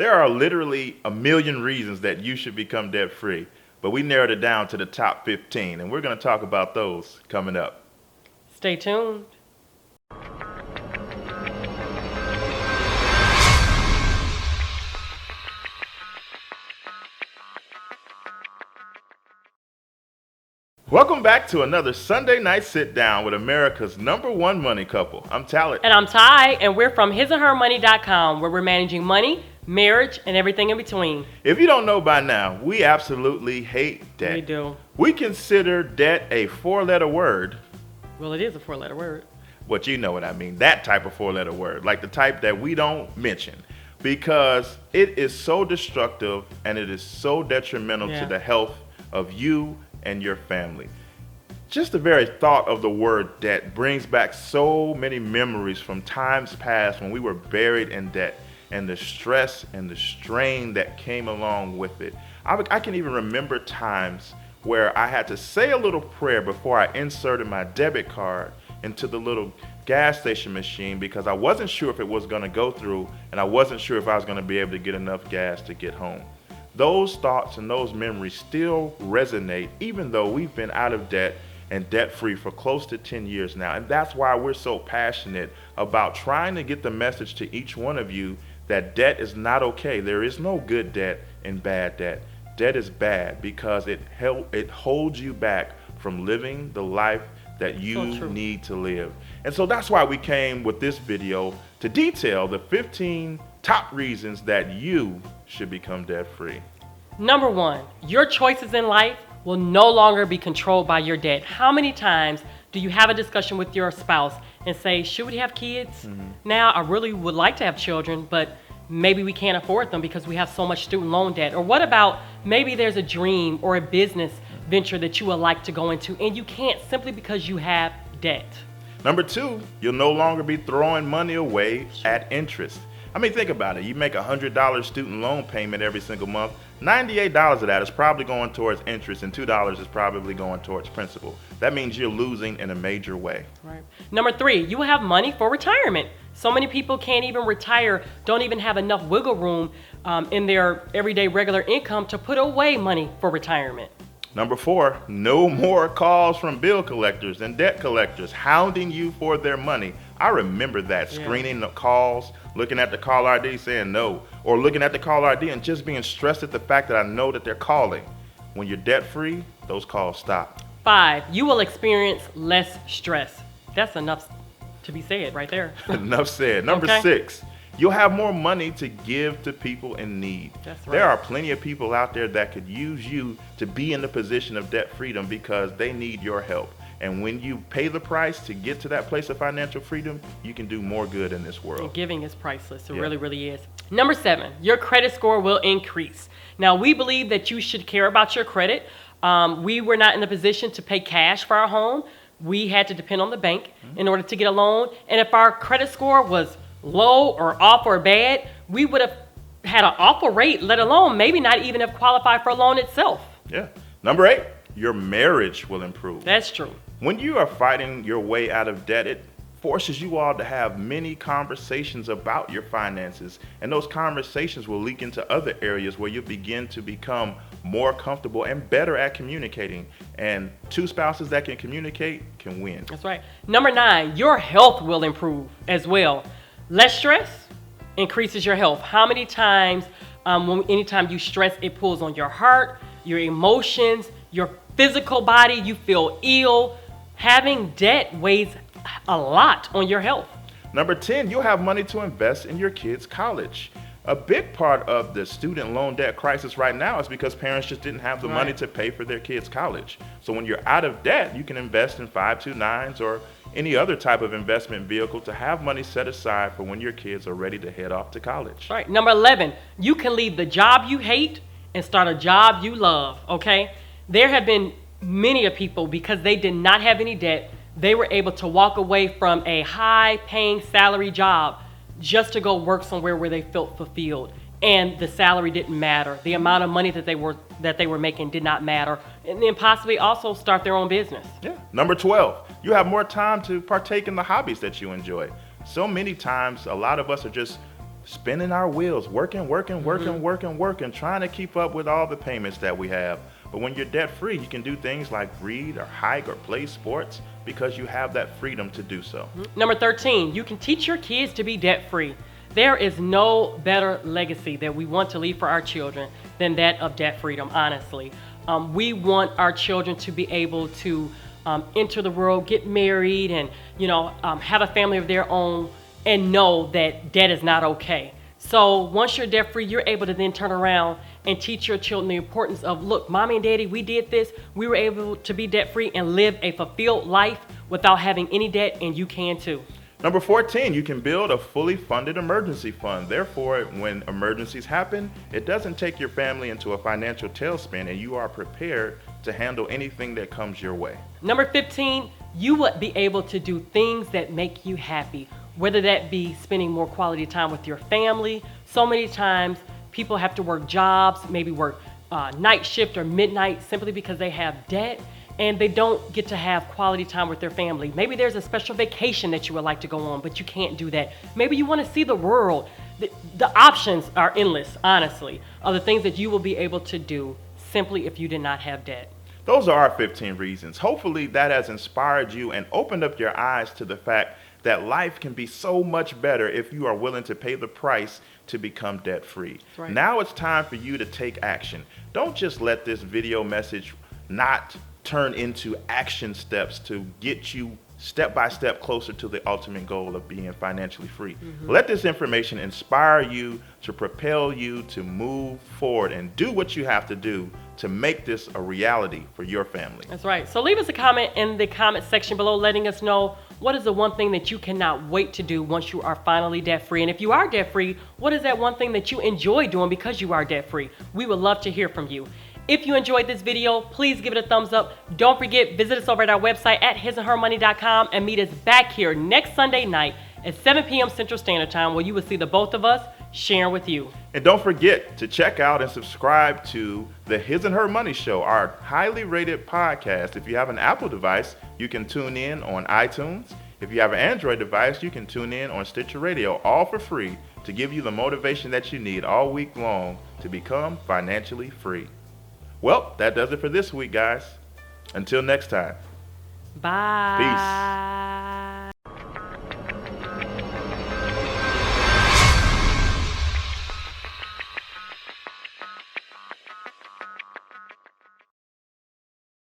There are literally a million reasons that you should become debt free, but we narrowed it down to the top 15, and we're going to talk about those coming up. Stay tuned. Welcome back to another Sunday night sit down with America's #1 money couple. I'm Talent. And I'm Ty, and we're from hisandhermoney.com, where we're managing money, marriage, and everything in between. If you don't know by now, we absolutely hate debt. We do. We consider debt a 4-letter word. Well, it is a 4-letter word. But you know what I mean, that type of 4-letter word, like the type that we don't mention, because it is so destructive and it is so detrimental to the health of you and your family. Just the very thought of the word debt brings back so many memories from times past when we were buried in debt and the stress and the strain that came along with it. I can even remember times where I had to say a little prayer before I inserted my debit card into the little gas station machine because I wasn't sure if it was going to go through and I wasn't sure if I was going to be able to get enough gas to get home. Those thoughts and those memories still resonate even though we've been out of debt and debt-free for close to 10 years now. And that's why we're so passionate about trying to get the message to each one of you that debt is not okay. There is no good debt and bad debt. Debt is bad because it holds you back from living the life that you need to live. And so that's why we came with this video to detail the 15 top reasons that you should become debt-free. Number 1, your choices in life will no longer be controlled by your debt. How many times do you have a discussion with your spouse and say, should we have kids? Now, I really would like to have children, but maybe we can't afford them because we have so much student loan debt. Or what about maybe there's a dream or a business venture that you would like to go into and you can't simply because you have debt. Number 2, you'll no longer be throwing money away at interest. I mean, think about it. You make a $100 student loan payment every single month. $98 of that is probably going towards interest and $2 is probably going towards principal. That means you're losing in a major way. Right. Number 3, you will have money for retirement. So many people can't even retire, don't even have enough wiggle room in their everyday regular income to put away money for retirement. Number 4, no more calls from bill collectors and debt collectors hounding you for their money. I remember that, screening the calls, looking at the call ID saying no, or looking at the call ID and just being stressed at the fact that I know that they're calling. When you're debt free, those calls stop. 5, you will experience less stress. That's enough to be said right there. Enough said. Number 6, you'll have more money to give to people in need. That's right. There are plenty of people out there that could use you to be in the position of debt freedom because they need your help. And when you pay the price to get to that place of financial freedom, you can do more good in this world. And giving is priceless. It really, really is. Number 7, your credit score will increase. Now, we believe that you should care about your credit. We were not in the position to pay cash for our home. We had to depend on the bank in order to get a loan. And if our credit score was low or off or bad, we would have had an awful rate, let alone maybe not even have qualified for a loan itself. Yeah. Number 8, your marriage will improve. That's true. When you are fighting your way out of debt, it forces you all to have many conversations about your finances. And those conversations will leak into other areas where you begin to become more comfortable and better at communicating. And 2 spouses that can communicate can win. That's right. Number 9, your health will improve as well. Less stress increases your health. How many times, anytime you stress, it pulls on your heart, your emotions, your physical body, you feel ill. Having debt weighs a lot on your health. Number 10, you'll have money to invest in your kids' college. A big part of the student loan debt crisis right now is because parents just didn't have the money to pay for their kids' college. So when you're out of debt, you can invest in 529s or any other type of investment vehicle to have money set aside for when your kids are ready to head off to college. Right. Number 11, you can leave the job you hate and start a job you love, okay? There have been many of people, because they did not have any debt, they were able to walk away from a high-paying salary job just to go work somewhere where they felt fulfilled. And the salary didn't matter. The amount of money that they were making did not matter. And then possibly also start their own business. Yeah. Number 12, you have more time to partake in the hobbies that you enjoy. So many times, a lot of us are just spinning our wheels, working, trying to keep up with all the payments that we have. But when you're debt free, you can do things like read or hike or play sports because you have that freedom to do so. Number 13, you can teach your kids to be debt free. There is no better legacy that we want to leave for our children than that of debt freedom, honestly. We want our children to be able to enter the world, get married, and have a family of their own, and know that debt is not okay. So once you're debt free, you're able to then turn around and teach your children the importance of, look, mommy and daddy, we did this. We were able to be debt free and live a fulfilled life without having any debt, and you can too. Number 14, you can build a fully funded emergency fund. Therefore, when emergencies happen, it doesn't take your family into a financial tailspin, and you are prepared to handle anything that comes your way. Number 15, you would be able to do things that make you happy, whether that be spending more quality time with your family. So many times people have to work jobs, maybe work night shift or midnight simply because they have debt, and they don't get to have quality time with their family. Maybe there's a special vacation that you would like to go on, but you can't do that. Maybe you want to see the world. The options are endless, honestly, of the things that you will be able to do simply if you did not have debt. Those are our 15 reasons. Hopefully that has inspired you and opened up your eyes to the fact that life can be so much better if you are willing to pay the price to become debt free. Right. Now it's time for you to take action. Don't just let this video message not turn into action steps to get you step by step closer to the ultimate goal of being financially free. Let this information inspire you, to propel you to move forward and do what you have to do to make this a reality for your family. That's right. So leave us a comment in the comment section below letting us know what is the one thing that you cannot wait to do once you are finally debt free. And if you are debt free, what is that one thing that you enjoy doing because you are debt free? We would love to hear from you. If you enjoyed this video, please give it a thumbs up. Don't forget, visit us over at our website at hisandhermoney.com and meet us back here next Sunday night at 7 p.m. Central Standard Time, where you will see the both of us sharing with you. And don't forget to check out and subscribe to the His and Her Money Show, our highly rated podcast. If you have an Apple device, you can tune in on iTunes. If you have an Android device, you can tune in on Sticher Radio, all for free, to give you the motivation that you need all week long to become financially free. Well, that does it for this week, guys. Until next time. Bye. Peace.